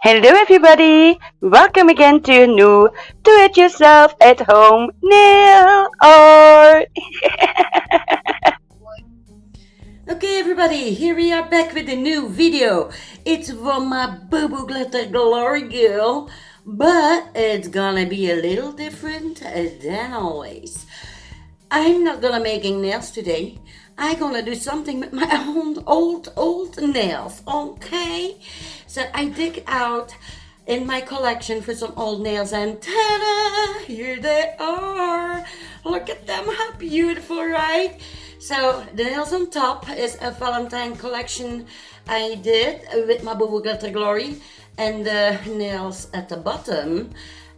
Hello everybody! Welcome again to a new do-it-yourself at home nail art! Okay everybody, here we are back with a new video. It's from my boo-booglitterglory girl, but it's gonna be a little different than always. I'm not gonna making nails today. I'm gonna do something with my own old nails, okay? So I dig out in my collection for some old nails and ta-da! Here they are! Look at them, how beautiful, right? So the nails on top is a Valentine collection I did with my boo-booglitterglory, and the nails at the bottom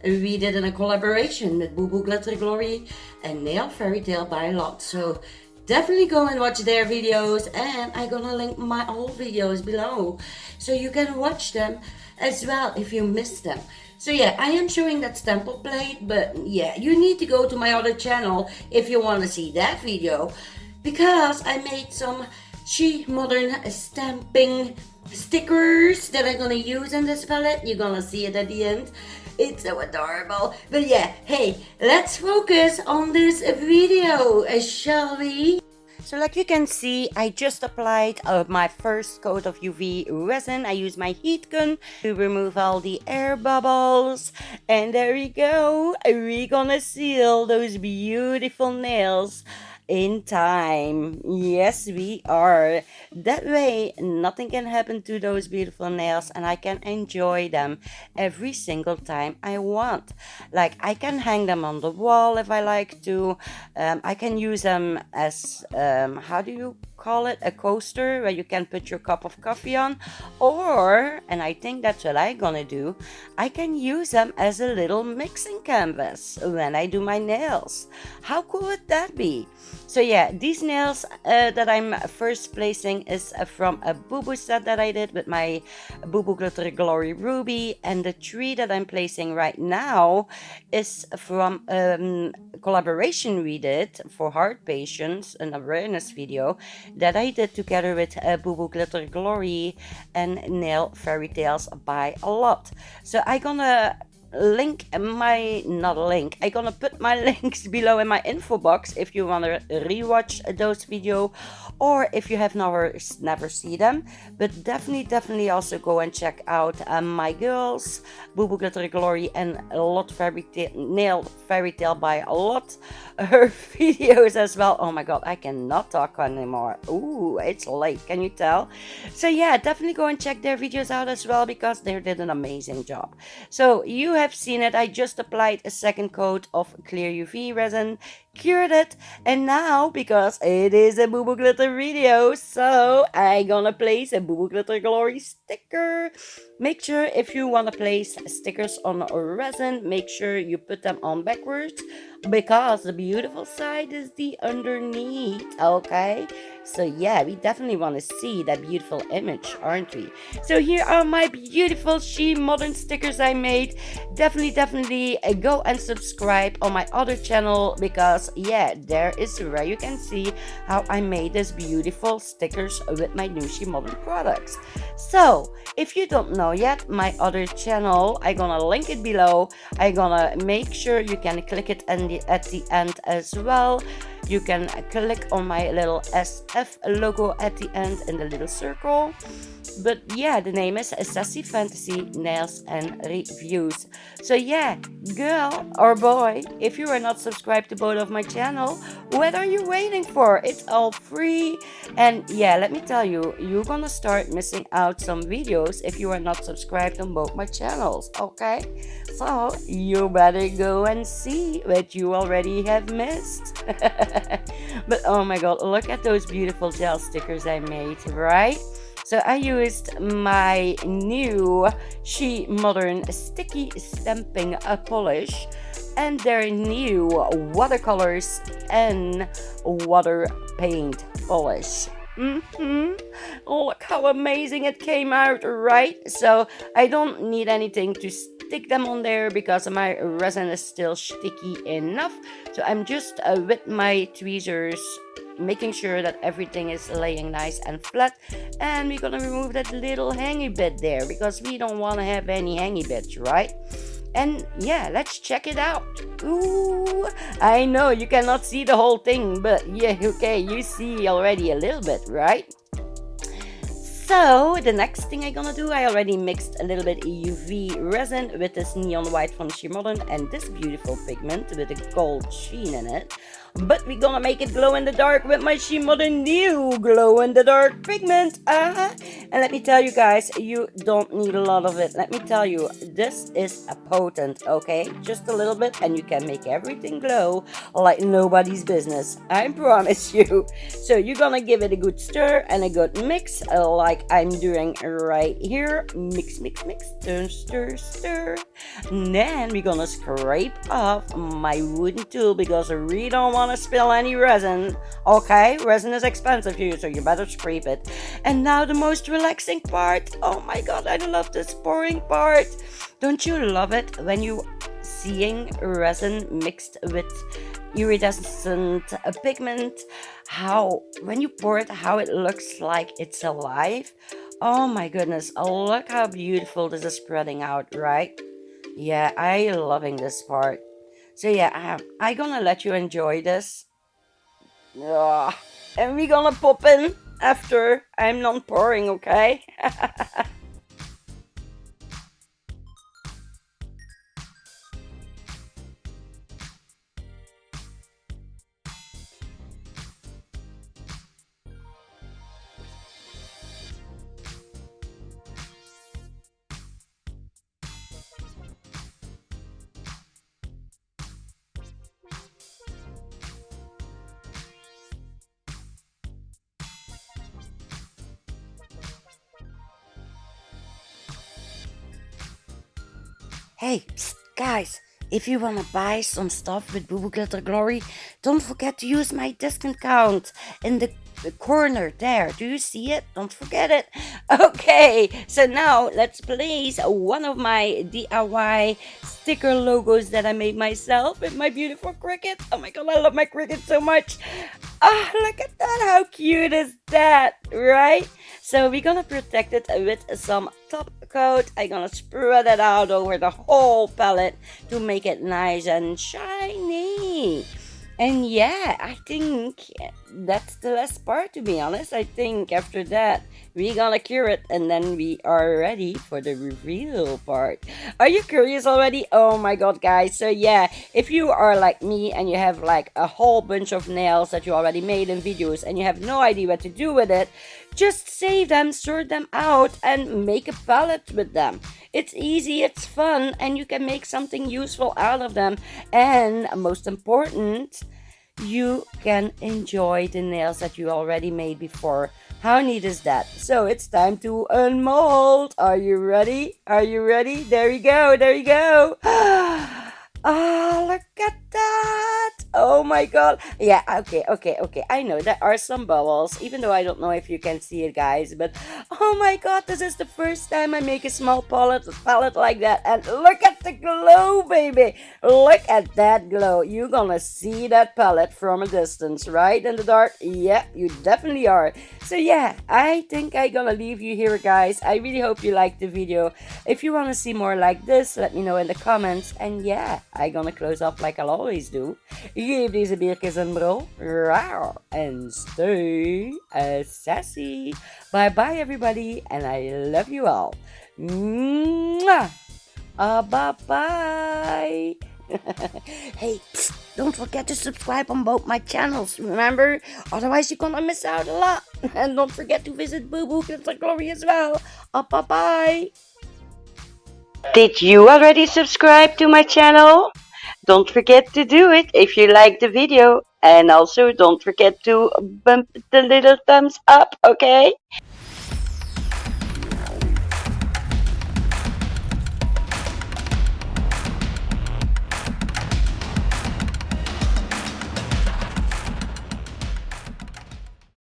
we did in a collaboration with booboogglitterglory and Nail Fairy Tale by Lot. So definitely go and watch their videos, and I'm gonna link my old videos below so you can watch them as well if you missed them. So yeah, I am showing that stample plate, but yeah, you need to go to my other channel if you want to see that video, because I made some shemodern stamping stickers that I'm gonna use in this palette. You're gonna see it at the end. It's so adorable. But yeah, hey, let's focus on this video, shall we? So like you can see, I just applied my first coat of UV resin. I use my heat gun to remove all the air bubbles. And there we go. We're gonna seal those beautiful nails in time. Yes, we are. That way, nothing can happen to those beautiful nails, and I can enjoy them every single time I want. Like, I can hang them on the wall if I like to. I can use them as, how do you call it? A coaster where you can put your cup of coffee on. Or, and I think that's what I'm gonna do, I can use them as a little mixing canvas when I do my nails. How cool would that be? So yeah, these nails that I'm first placing is from a boo-boo set that I did with my boo-booglitterglory Ruby, and the tree that I'm placing right now is from collaboration we did for heart patients, an awareness video that I did together with boo-booglitterglory and Nail Fairy Tales by a lot. So I gonna link my not link I gonna put my links below in my info box if you want to rewatch those video, or if you have never seen them. But definitely also go and check out my girls boo-booglitterglory and Nail Fairy Tale by a lot, her videos as well. Oh my god, I cannot talk anymore. Ooh, it's late, can you tell? So yeah, definitely go and check their videos out as well, because they did an amazing job. So you have seen it. I just applied a second coat of clear UV resin, cured it, and now, because it is a Boo Boo Glitter video, so I gonna place a Boo Boo Glitter Glory sticker. Make sure if you want to place stickers on resin, make sure you put them on backwards, because the beautiful side is the underneath, okay? So yeah, we definitely want to see that beautiful image, aren't we? So here are my beautiful shemodern stickers I made. Definitely go and subscribe on my other channel, because yeah, there is where you can see how I made these beautiful stickers with my new shemodern products. So if you don't know yet, my other channel, I gonna link it below. I gonna make sure you can click it at the end as well. You can click on my little SF logo at the end in the little circle. But yeah, the name is Sassy Fantasy Nails and Reviews. So yeah, girl or boy, if you are not subscribed to both of my channel, what are you waiting for? It's all free. And yeah, let me tell you, you're gonna start missing out some videos if you are not subscribed on both my channels, okay? So you better go and see what you already have missed. But oh my god, look at those beautiful gel stickers I made, right? So I used my new shemodern sticky stamping polish and their new watercolors and water paint polish. Look how amazing it came out, right? So I don't need anything to stick them on there because my resin is still sticky enough. So I'm just with my tweezers making sure that everything is laying nice and flat. And we're gonna remove that little hangy bit there because we don't want to have any hangy bits, right? And yeah, let's check it out. Ooh, I know you cannot see the whole thing, but yeah, okay, you see already a little bit, right? So the next thing I'm gonna do, I already mixed a little bit UV resin with this neon white from Shemodern and this beautiful pigment with a gold sheen in it. But we're gonna make it glow in the dark with my Shemodern new glow in the dark pigment. And let me tell you guys, you don't need a lot of it. Let me tell you, this is a potent, okay? Just a little bit and you can make everything glow like nobody's business. I promise you. So you're gonna give it a good stir and a good mix, like I'm doing right here. Mix, mix, mix, stir, stir, stir. And then we're gonna scrape off my wooden tool because we don't want to spill any resin. Okay, resin is expensive here, so you better scrape it. And now the most relaxing part. Oh my god, I love this pouring part. Don't you love it when you seeing resin mixed with iridescent pigment, how when you pour it, how it looks like it's alive. Oh my goodness, look how beautiful this is spreading out, right? Yeah, I loving this part. So yeah, I gonna let you enjoy this. Ugh. And we gonna pop in after I'm not pouring, okay? Hey, psst, guys, if you wanna buy some stuff with Boo Boo Glitter Glory, don't forget to use my discount code in the corner there. Do you see it? Don't forget it. Okay, so now let's place one of my DIY sticker logos that I made myself with my beautiful cricket. Oh my god, I love my cricket so much. Ah, look at that. How cute is that, right? So we're gonna protect it with some top coat. I'm gonna spread it out over the whole palette to make it nice and shiny. And yeah, I think that's the last part, to be honest. I think after that, we're gonna cure it and then we are ready for the reveal part. Are you curious already? Oh my god, guys. So yeah, if you are like me and you have like a whole bunch of nails that you already made in videos and you have no idea what to do with it, just save them, sort them out, and make a palette with them. It's easy, it's fun, and you can make something useful out of them. And most important, you can enjoy the nails that you already made before. How neat is that? So it's time to unmold. Are you ready? Are you ready? There you go, there you go. Ah, look at that. Oh my god. Yeah, okay. I know there are some bubbles, even though I don't know if you can see it, guys. But oh my god, this is the first time I make a small palette like that. And look at the glow, baby. Look at that glow. You're gonna see that palette from a distance, right? In the dark? Yeah, you definitely are. So yeah, I think I'm gonna leave you here, guys. I really hope you liked the video. If you want to see more like this, let me know in the comments. And yeah, I'm gonna close off like I'll always do. Geef deze biertjes een brul. Rawr. And stay sassy. Bye bye everybody. And I love you all. Mwah. Bye bye. Hey, psst, don't forget to subscribe on both my channels, remember? Otherwise you're gonna miss out a lot. And don't forget to visit booboogglitterglory as well. Bye bye. Did you already subscribe to my channel? Don't forget to do it if you like the video. And also don't forget to bump the little thumbs up, okay?